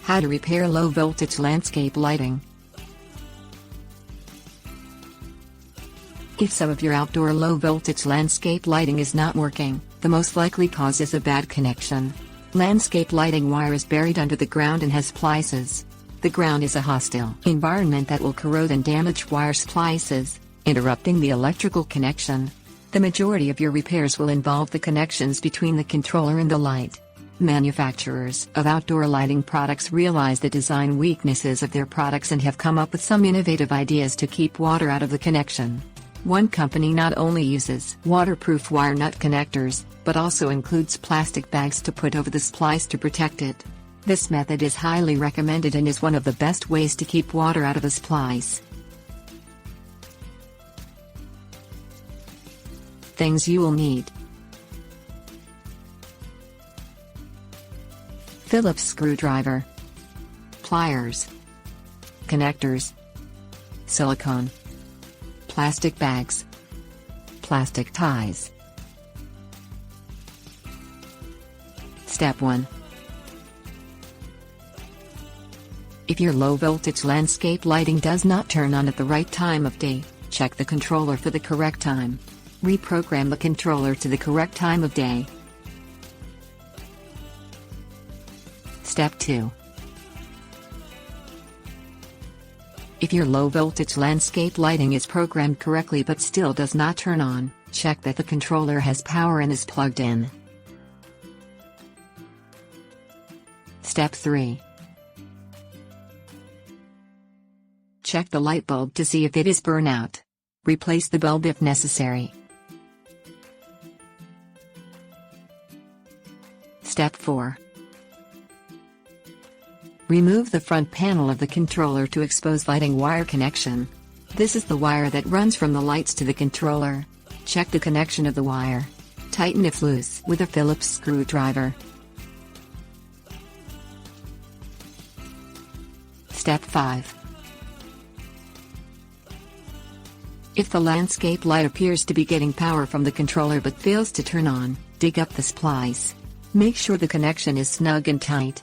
How to repair low voltage landscape lighting. If some of your outdoor low voltage landscape lighting is not working, the most likely cause is a bad connection. Landscape lighting wire is buried under the ground and has splices. The ground is a hostile environment that will corrode and damage wire splices, interrupting the electrical connection. The majority of your repairs will involve the connections between the controller and the light. Manufacturers of outdoor lighting products realize the design weaknesses of their products and have come up with some innovative ideas to keep water out of the connection. One company not only uses waterproof wire nut connectors, but also includes plastic bags to put over the splice to protect it. This method is highly recommended and is one of the best ways to keep water out of a splice. Things you will need: Phillips screwdriver, pliers, connectors, silicone, plastic bags, plastic ties. Step 1. If your low voltage landscape lighting does not turn on at the right time of day, check the controller for the correct time. Reprogram the controller to the correct time of day. Step 2. If your low voltage landscape lighting is programmed correctly but still does not turn on, check that the controller has power and is plugged in. Step 3. Check the light bulb to see if it is burnout. Replace the bulb if necessary. Step 4. Remove the front panel of the controller to expose lighting wire connection. This is the wire that runs from the lights to the controller. Check the connection of the wire. Tighten if loose with a Phillips screwdriver. Step 5. If the landscape light appears to be getting power from the controller but fails to turn on, dig up the splice. Make sure the connection is snug and tight.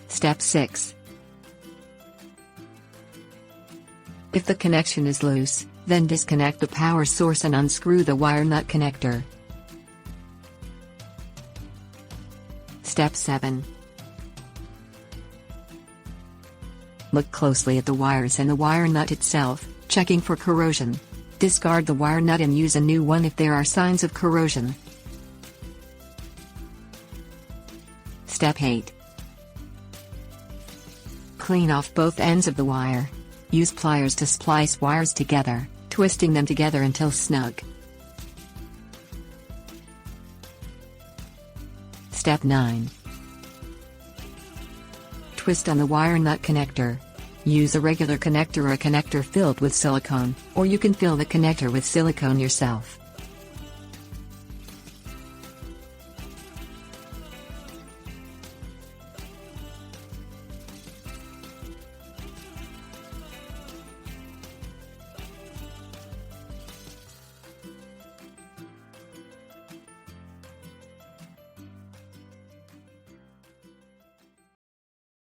Step 6. If the connection is loose, then disconnect the power source and unscrew the wire nut connector. Step 7. Look closely at the wires and the wire nut itself, checking for corrosion. Discard the wire nut and use a new one if there are signs of corrosion. Step 8. Clean off both ends of the wire. Use pliers to splice wires together, twisting them together until snug. Step 9. Twist on the wire nut connector. Use a regular connector or a connector filled with silicone, or you can fill the connector with silicone yourself.